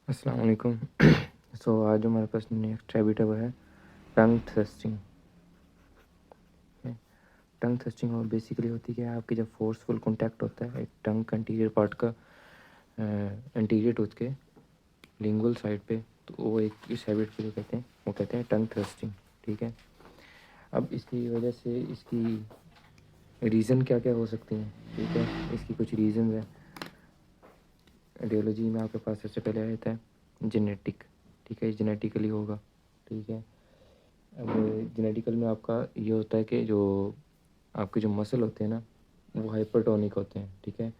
अस्सलाम वालेकुम। सो आज जो हमारे पास नेक्स्ट हैबिट है वो है टंग थ्रस्टिंग। टंग थ्रस्टिंग और बेसिकली होती है कि आपके जब फोर्सफुल कांटेक्ट होता है एक टंग का इंटीरियर पार्ट का इंटीरियर टूथ के लिंगुअल साइड पे, तो वो एक इस हैबिट के लिए कहते हैं, वो कहते हैं टंग थ्रस्टिंग। ठीक है। अब इसकी वजह से इसकी रीज़न क्या क्या हो सकती हैं। ठीक है, इसकी कुछ रीज़न है। आइडियोलॉजी में आपके पास सबसे पहले आता है जेनेटिक। ठीक है, जेनेटिकली होगा। ठीक है। अब जेनेटिकल में आपका ये होता है कि जो आपके जो मसल होते हैं ना, वो हाइपरटोनिक होते हैं। ठीक है।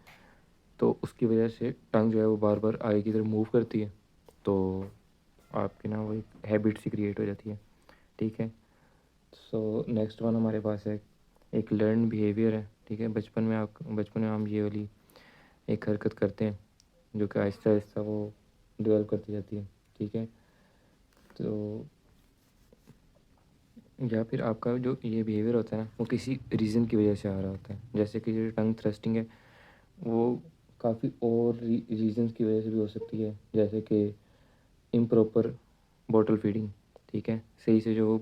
तो उसकी वजह से टंग जो है वो बार बार आगे की तरफ मूव करती है, तो आपकी ना वो एक हैबिट सी क्रिएट हो जाती है। ठीक है। सो नेक्स्ट वन हमारे पास है एक लर्न बिहेवियर है। ठीक है, बचपन में हम ये वाली एक हरकत करते हैं जो कि आहिस्ता आहिस्ता वो डेवलप करती जाती है। ठीक है। तो या फिर आपका जो ये बिहेवियर होता है ना, वो किसी रीज़न की वजह से आ रहा होता है। जैसे कि जो टंग थ्रस्टिंग है वो काफ़ी और रीजंस की वजह से भी हो सकती है, जैसे कि इम्प्रॉपर बॉटल फीडिंग। ठीक है, सही से जो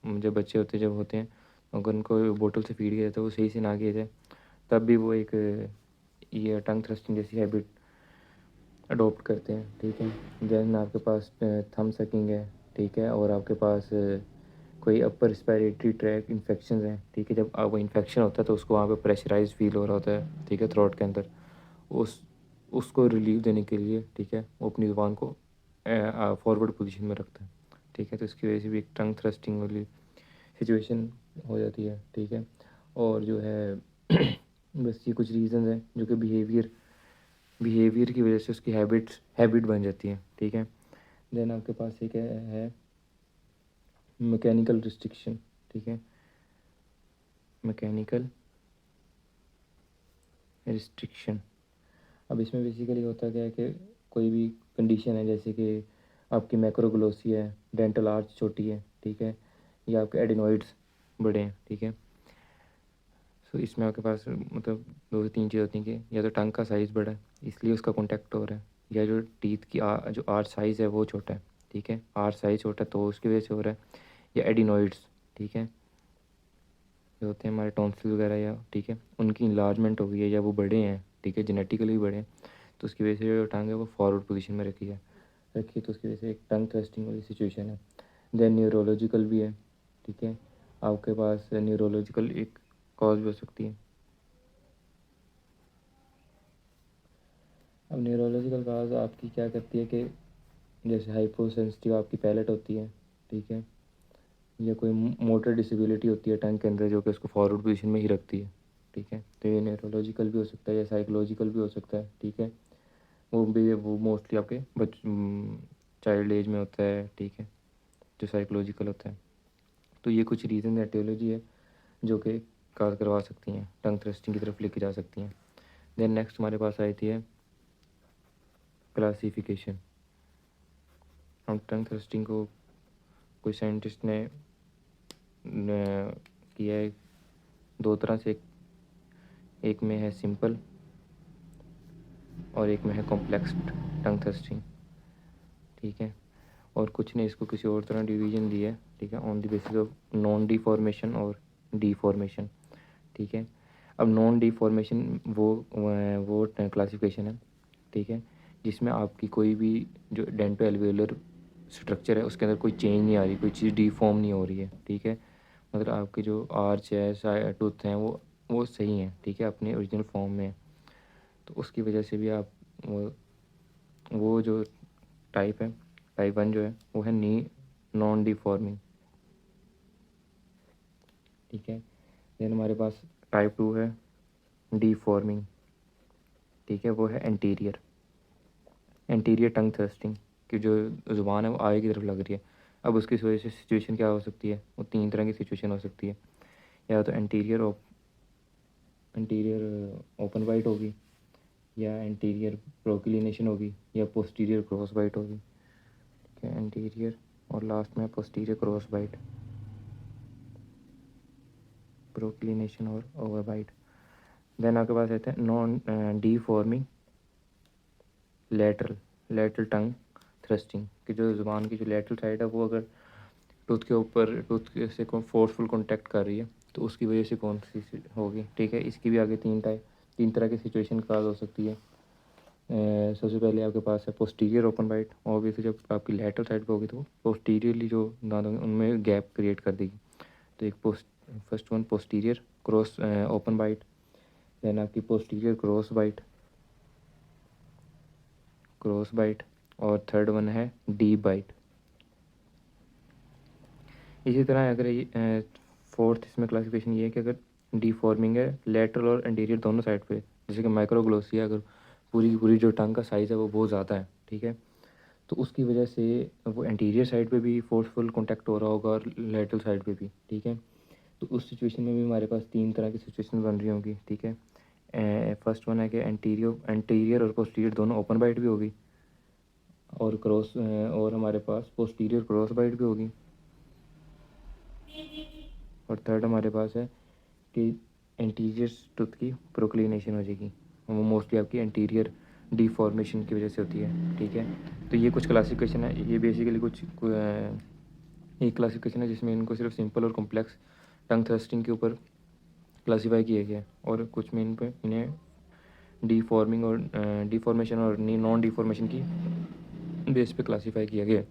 जब बच्चे होते जब होते हैं, अगर उनको बॉटल से फीड किया जाए तो वो सही से ना किया जाए, तब भी वो एक ये टंग थ्रस्टिंग जैसी हैबिट अडॉप्ट करते हैं। ठीक है। देन आपके पास थंब सकिंग है। ठीक है, और आपके पास कोई अपर रिस्पायरेटरी ट्रैक इन्फेक्शन है। ठीक है, जब वो इन्फेक्शन होता है तो उसको वहाँ पे प्रेशराइज फील हो रहा होता है। ठीक है, थ्रोट के अंदर उस उसको रिलीफ देने के लिए, ठीक है, वो अपनी ज़ुबान को फॉरवर्ड पोजीशन में रखता है। ठीक है, तो इसकी वजह से भी एक टंग थ्रस्टिंग वाली सिचुएशन हो जाती है। ठीक है। और जो है बस ये कुछ रीज़न हैं जो कि बिहेवियर की वजह से उसकी हैबिट बन जाती है। ठीक है। देन आपके पास एक है मैकेनिकल रिस्ट्रिक्शन। ठीक है, मैकेनिकल रिस्ट्रिक्शन। अब इसमें बेसिकली होता क्या है कि कोई भी कंडीशन है, जैसे कि आपकी मैक्रोग्लोसी है, डेंटल आर्च छोटी है। ठीक है, या आपके एडिनॉइड्स बड़े हैं। ठीक है। सो इसमें आपके पास मतलब दो से तीन चीज़ होती हैं कि या तो टंग का साइज़ बड़ा है इसलिए उसका कॉन्टैक्ट हो रहा है, या जो टीथ की जो आर्च साइज़ है वो छोटा है। ठीक है, आर्च साइज़ छोटा है तो उसकी वजह से हो रहा है, या एडिनॉइड्स। ठीक है, जो होते हैं हमारे टॉन्सिल वगैरह, या ठीक है उनकी इन्लार्जमेंट हो गई है या वो बड़े हैं। ठीक है, जेनेटिकली बड़े हैं, तो उसकी वजह से जो टंग है वो फॉरवर्ड पोजीशन में रखी है, तो उसकी वजह से एक टंग थ्रस्टिंग वाली सिचुएशन है। देन न्यूरोलॉजिकल भी है। ठीक है, आपके पास न्यूरोलॉजिकल एक कॉज भी हो सकती है। अब न्यूरोलॉजिकल कॉज आपकी क्या करती है कि जैसे हाइपो सेंसिटिव आपकी पैलेट होती है। ठीक है, या कोई मोटर डिसेबिलिटी होती है टंग के अंदर जो कि उसको फॉरवर्ड पोजीशन में ही रखती है। ठीक है, तो ये न्यूरोलॉजिकल भी हो सकता है या साइकोलॉजिकल भी हो सकता है। ठीक है, वो मोस्टली आपके चाइल्ड एज में होता है। ठीक है, जो साइकोलॉजिकल होता है। तो ये कुछ रीज़न एटियोलॉजी है जो कि कार करवा सकती हैं, टंग थ्रस्टिंग की तरफ लेके जा सकती हैं। देन नेक्स्ट हमारे पास आई थी है क्लासिफिकेशन। हम टंग थ्रस्टिंग को कोई साइंटिस्ट ने किया है दो तरह से। एक में है सिंपल और एक में है कॉम्प्लेक्स टंग थ्रस्टिंग। ठीक है, और कुछ ने इसको किसी और तरह डिवीजन दी है। ठीक है, on the basis of non deformation और डिफॉर्मेशन। ठीक है, अब नॉन डिफॉर्मेशन वो क्लासिफिकेशन है। ठीक है, जिसमें आपकी कोई भी जो डेंटो एल्वेलर स्ट्रक्चर है उसके अंदर कोई चेंज नहीं आ रही, कोई चीज़ डिफॉर्म नहीं हो रही है। ठीक है, मतलब आपके जो आर्च है टूथ हैं वो सही हैं। ठीक है, अपने ओरिजिनल फॉर्म में है। तो उसकी वजह से भी आप वो जो टाइप है, टाइप 1 जो है वो है नी नॉन डिफॉर्मिंग। ठीक है, देन हमारे पास टाइप 2 है डिफॉर्मिंग। ठीक है, वो है एंटीरियर टंग थ्रस्टिंग की जो ज़ुबान है वो आगे की तरफ लग रही है। अब उसकी वजह से सिचुएशन क्या हो सकती है, वो तीन तरह की सिचुएशन हो सकती है। या तो एंटीरियर ओपन वाइट होगी, या एंटीरियर प्रोक्लिनेशन होगी, या पोस्टीरियर क्रॉस वाइट होगी। ठीक है, एंटीरियर और लास्ट में पोस्टीरियर क्रॉस वाइट, प्रोक्लिनेशन और ओवर वाइट। देन आपके पास रहता है नॉन डिफॉर्मिंग लेटरल लेटरल टंग थ्रस्टिंग कि जो ज़ुबान की जो लेटरल साइड है वो अगर टूथ के ऊपर टूथ के से फोर्सफुल कॉन्टैक्ट कर रही है तो उसकी वजह से कौन सी होगी। ठीक है, इसकी भी आगे तीन तरह की सिचुएशन काज हो सकती है। सबसे पहले आपके पास है पोस्टीरियर ओपन बाइट। ऑब्वियसली जब आपकी लेटरल साइड पे होगी तो पोस्टीरियरली जो दांत होंगे उनमें गैप क्रिएट कर देगी। तो एक first one posterior cross open bite, then आपकी पोस्टीरियर क्रॉस बाइट और थर्ड वन है डीप बाइट। इसी तरह अगर फोर्थ इसमें क्लासिफिकेशन ये है कि अगर डीफॉर्मिंग है लेटरल और एंटीरियर दोनों साइड पे, जैसे कि माइक्रोग्लोसिया, अगर पूरी की पूरी जो टंग का साइज़ है वो बहुत ज़्यादा है, ठीक है, तो उसकी वजह से वो एंटीरियर साइड पे भी फोर्सफुल कॉन्टैक्ट हो रहा होगा और लेटरल साइड पे भी, ठीक है। तो उस सिचुएशन में भी हमारे पास तीन तरह की सिचुएशन बन रही होंगी, ठीक है। फर्स्ट वन है कि एंटीरियर और पोस्टीरियर दोनों ओपन बाइट भी होगी और हमारे पास पोस्टीरियर क्रॉस बाइट भी होगी। और थर्ड हमारे पास है कि एंटीरियर टूथ की प्रोक्लिनेशन हो जाएगी, वो मोस्टली आपकी एंटीरियर डिफॉर्मेशन की वजह से होती है, ठीक है। तो ये कुछ क्लासिफिकेशन है, ये बेसिकली एक क्लासिफिकेशन है जिसमें इनको सिर्फ सिंपल और कॉम्प्लेक्स टंग थ्रस्टिंग के ऊपर क्लासीफाई किया गया है, और कुछ में इन पे इन्हें डिफॉर्मेशन और नॉन डिफॉर्मेशन की बेस पे क्लासीफाई किया गया है।